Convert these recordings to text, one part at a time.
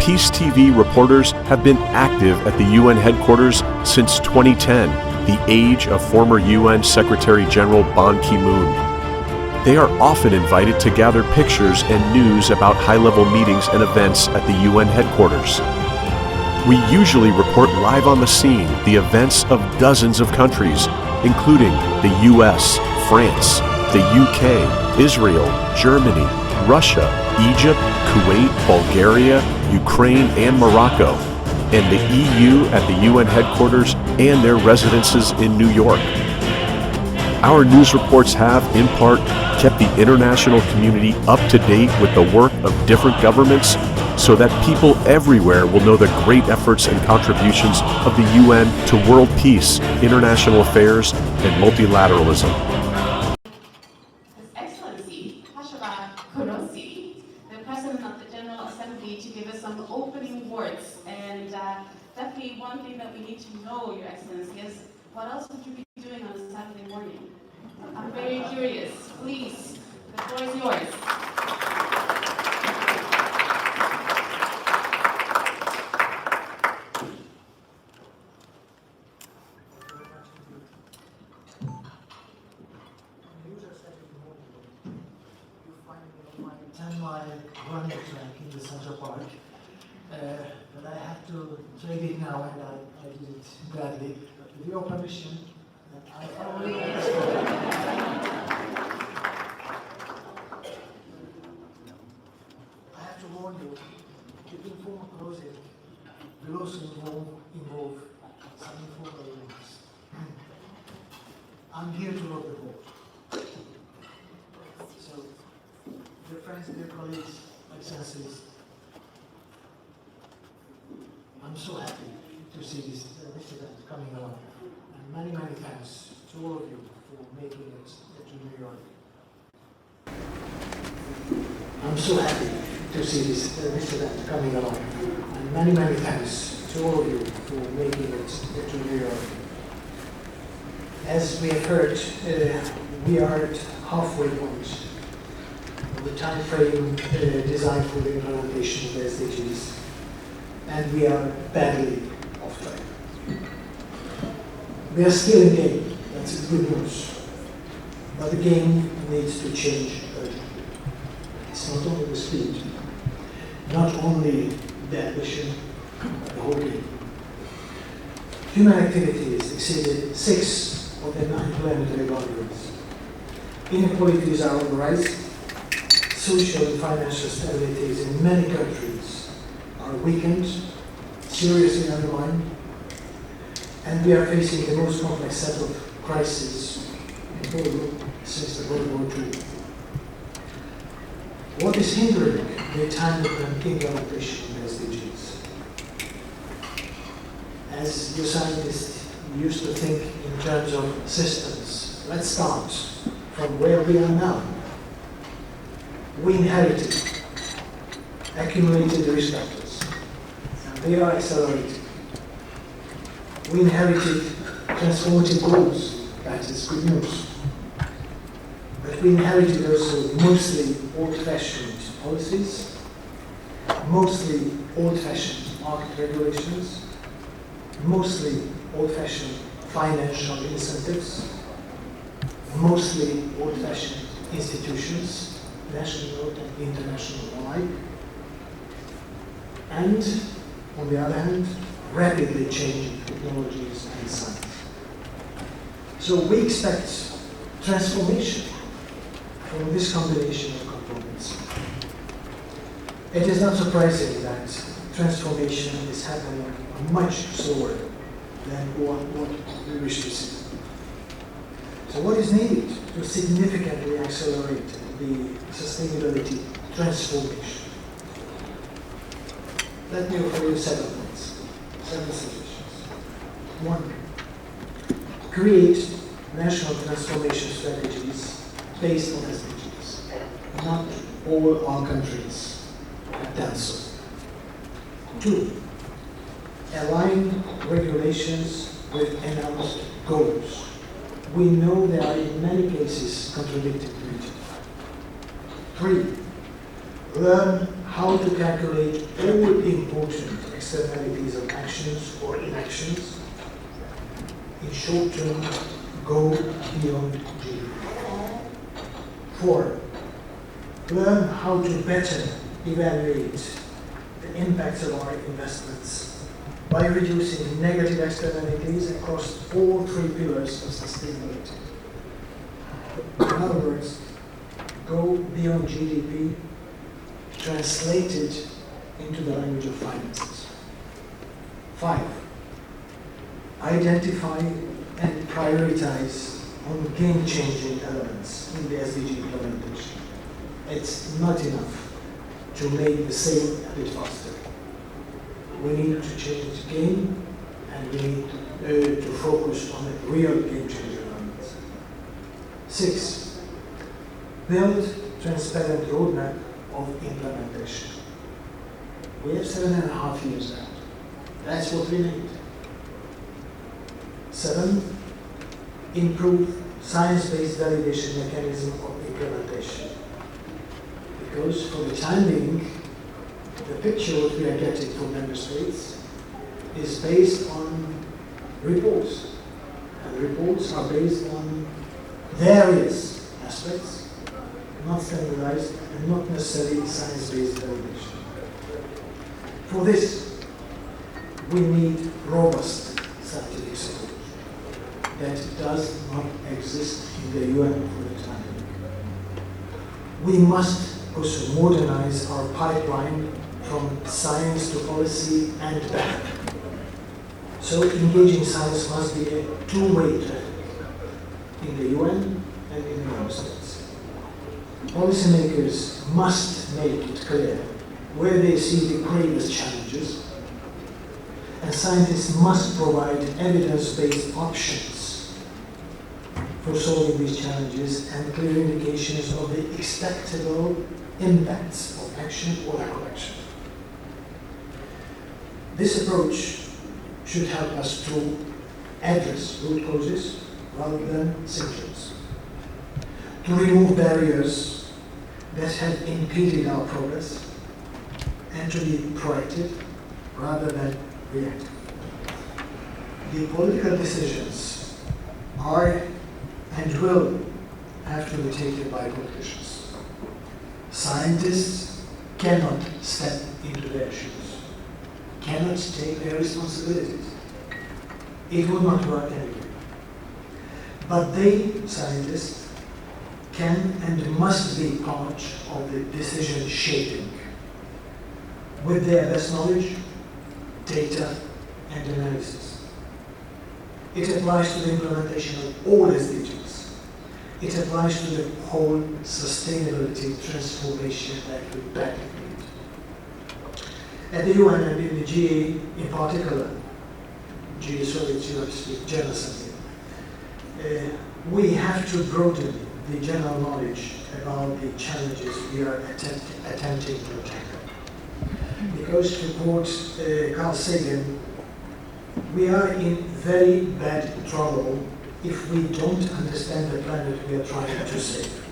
Peace TV reporters have been active at the UN headquarters since 2010, the age of former UN Secretary-General Ban Ki-moon. They are often invited to gather pictures and news about high-level meetings and events at the UN headquarters. We usually report live on the scene the events of dozens of countries, including the US, France, the UK, Israel, Germany, Russia, Egypt, Kuwait, Bulgaria, Ukraine, and Morocco, and the EU at the UN headquarters and their residences in New York. Our news reports have, in part, kept the international community up to date with the work of different governments so that people everywhere will know the great efforts and contributions of the UN to world peace, international affairs, and multilateralism. His Excellency CSABA KtomRÖSI, the President of the General Assembly, to give us some opening words. And definitely one thing that we need to know, Your Excellency, is what else would you be doing on a Saturday morning? I'm very curious. Please, the floor is yours. Running track in the Central Park, but I have to trade it now, and I did it gladly. But with your permission, I probably I have to warn you, the informal closing will also involve some informal remarks. I'm here to rock the boat. So, dear friends, dear colleagues, Excellencies, I'm so happy to see this event coming along, and many thanks to all of you for making it to New York. I'm so happy to see this event coming along, and many thanks to all of you for making it to New York. As we have heard, we are at halfway point. The time frame designed for the implementation of the SDGs, and we are badly off track. We are still in game, that's good news, but the game needs to change urgently. It's not only the speed, not only the ambition, but the whole game. Human activities exceeded 6 of the 9 planetary boundaries. Inequalities are on the rise. Social and financial stabilities in many countries are weakened, seriously undermined, and we are facing the most complex set of crises in the world since the World War II. What is hindering the timely implementation of SDGs? As you scientists used to think in terms of systems, let's start from where we are now. We inherited accumulated risk factors, and they are accelerating. We inherited transformative goals, that is good news. But we inherited also mostly old-fashioned policies, mostly old-fashioned market regulations, mostly old-fashioned financial incentives, mostly old-fashioned institutions, national and international alike, and, on the other hand, rapidly changing technologies and science. So we expect transformation from this combination of components. It is not surprising that transformation is happening much slower than what we wish to see. So what is needed to significantly accelerate the sustainability transformation? Let me offer you 7 points, 7 suggestions. 1, create national transformation strategies based on SDGs. Not all our countries have done so. 2, align regulations with announced goals. We know they are in many cases contradictory. 3, learn how to calculate all important externalities of actions or inactions. In short term, go beyond GDP. 4. Learn how to better evaluate the impacts of our investments by reducing negative externalities across all 3 pillars of sustainability. In other words, go beyond GDP, translated into the language of finances. 5. Identify and prioritize on game-changing elements in the SDG implementation. It's not enough to make the same a bit faster. We need to change the game, and we need to focus on the real game-changing elements. 6. Build transparent roadmap of implementation. We have 7.5 years now. That's what we need. 7. Improve science-based validation mechanism of implementation. Because for the time being, the picture that we are getting from member states is based on reports. And reports are based on various aspects, not standardized and not necessarily science-based validation. For this, we need robust scientific support that does not exist in the UN for the time being. We must also modernize our pipeline from science to policy and back. So engaging science must be a two-way traffic in the UN and in the member states. Policymakers must make it clear where they see the greatest challenges, and scientists must provide evidence-based options for solving these challenges and clear indications of the expectable impacts of action or lack of action. This approach should help us to address root causes rather than symptoms, to remove barriers that have impeded our progress, and to be proactive rather than reactive. The political decisions are and will have to be taken by politicians. Scientists cannot step into their shoes, cannot take their responsibilities. It would not work anyway. But they, scientists, can and must be part of the decision shaping with their best knowledge, data, and analysis. It applies to the implementation of all SDGs. It applies to the whole sustainability transformation that we badly need. At the UN and in the GA in particular, GA Soviet General Assembly, we have to broaden the general knowledge about the challenges we are attempting to tackle. Because to quote Carl Sagan, we are in very bad trouble if we don't understand the planet we are trying to save.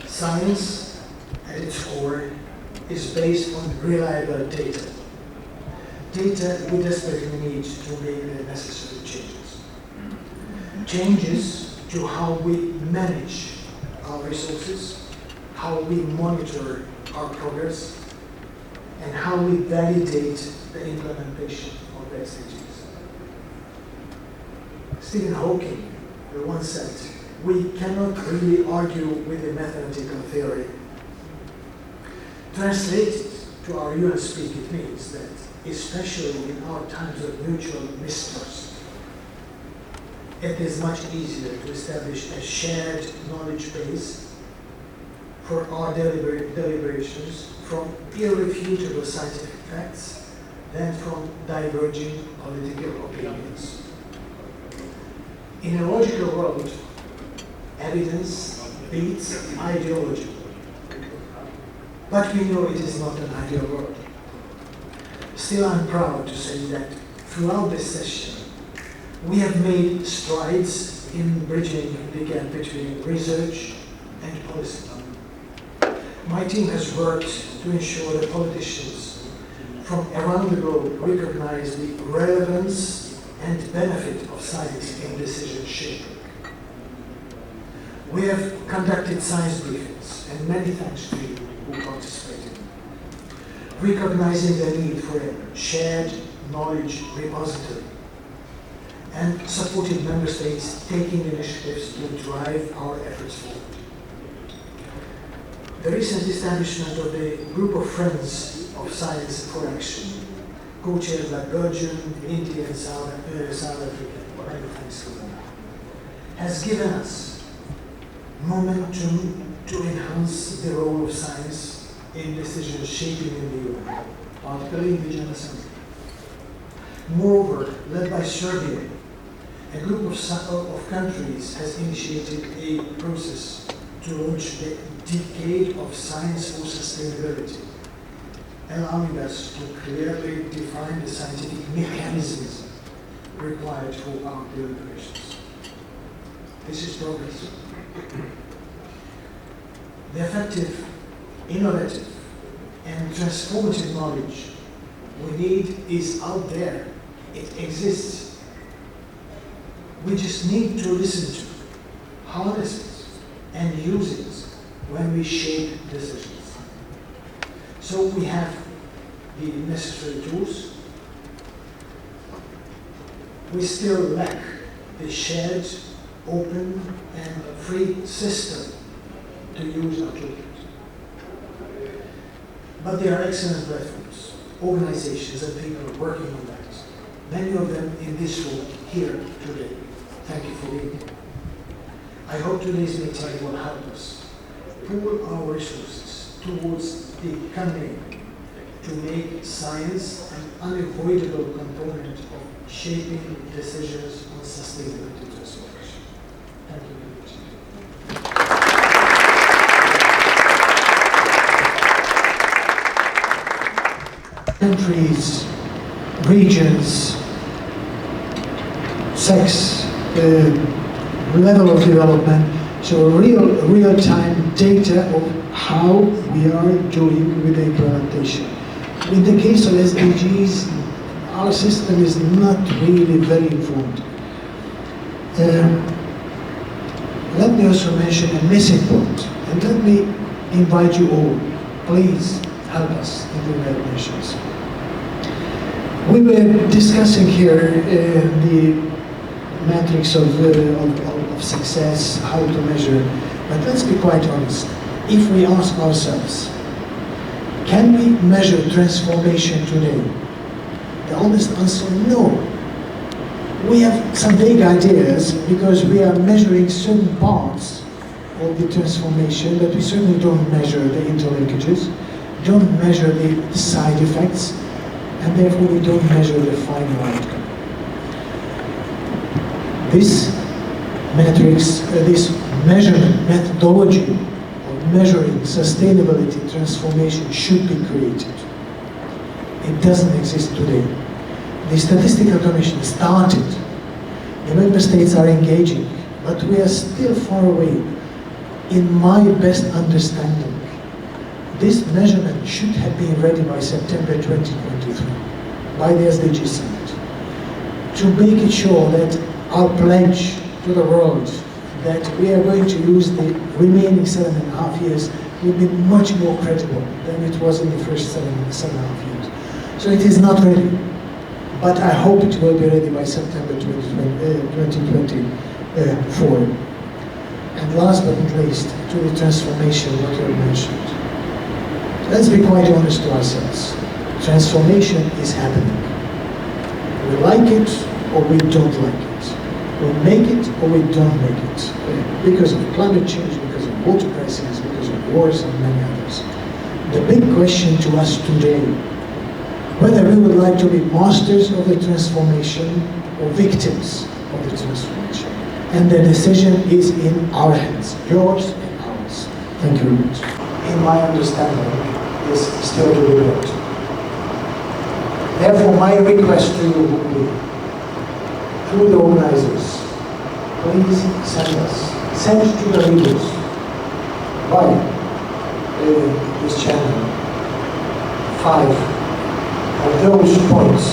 Science, at its core, is based on reliable data. Data we desperately need to make the necessary changes. Changes to how we manage our resources, how we monitor our progress, and how we validate the implementation of the SDGs. Stephen Hawking once said, we cannot really argue with a mathematical theory. Translated to our UN speak, it means that, especially in our times of mutual mistrust, it is much easier to establish a shared knowledge base for our deliberations from irrefutable scientific facts than from diverging political opinions. In a logical world, evidence beats ideology. But we know it is not an ideal world. Still, I'm proud to say that throughout this session, we have made strides in bridging the gap between research and policy. My team has worked to ensure that politicians from around the globe recognize the relevance and benefit of science in decision shaping. We have conducted science briefings, and many thanks to you who participated, recognizing the need for a shared knowledge repository and supported member states taking initiatives to drive our efforts forward. The recent establishment of the Group of Friends of Science for Action, co-chaired by Belgium, India, and South Africa, many thanks to them, has given us momentum to enhance the role of science in decision shaping in the UN, particularly in the General Assembly. Moreover, led by Serbia, a group of countries has initiated a process to launch the Decade of Science for Sustainability, allowing us to clearly define the scientific mechanisms required for our deliberations. This is progress. The effective, innovative, and transformative knowledge we need is out there. It exists. We just need to listen to, harness it, and use it when we shape decisions. So we have the necessary tools. We still lack the shared, open, and free system to use our tools. But there are excellent platforms, organizations, and people working on that. Many of them in this room here today. Thank you for being here. I hope today's meeting will help us pool our resources towards the coming to make science an unavoidable component of shaping decisions on sustainability transformation. Thank you very much. Countries, regions, sex, level of development, so real-time data of how we are doing with the implementation. In the case of SDGs, our system is not really very informed. Let me also mention a missing point, and let me invite you all, please help us in the United Nations. We were discussing here the metrics of success, how to measure, but let's be quite honest. If we ask ourselves, can we measure transformation today? The honest answer, no. We have some vague ideas because we are measuring certain parts of the transformation, but we certainly don't measure the interlinkages, don't measure the side effects, and therefore we don't measure the final outcome. This metrics, this measurement methodology of measuring sustainability transformation should be created. It doesn't exist today. The Statistical Commission started. The member states are engaging, but we are still far away. In my best understanding, this measurement should have been ready by September 2023, by the SDG Summit, to make it sure that our pledge to the world that we are going to use the remaining 7.5 years will be much more credible than it was in the first 7.5 years. So it is not ready, but I hope it will be ready by September 2024. And last but not least, to the transformation what you mentioned. Let's be quite honest to ourselves. Transformation is happening. We like it or we don't like it. We make it or we don't make it. Because of climate change, because of water crises, because of wars and many others. The big question to us today, whether we would like to be masters of the transformation or victims of the transformation. And the decision is in our hands, yours and ours. Thank you very much. In my understanding, is still to be built. Therefore, my request to you would be, through the organizers, please send to the leaders. Why? 5 of those points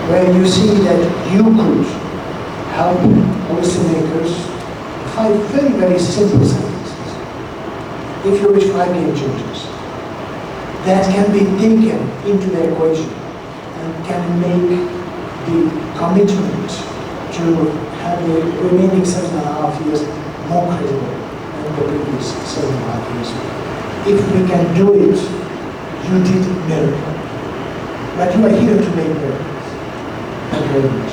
where you see that you could help policymakers 5 very, very simple sentences. If you wish 5 game changers, that can be taken into the equation and can make the commitment to have the remaining 7.5 years more credible than the previous 7.5 years. If we can do it, you did a miracle. But you are here to make miracles. Thank you very much.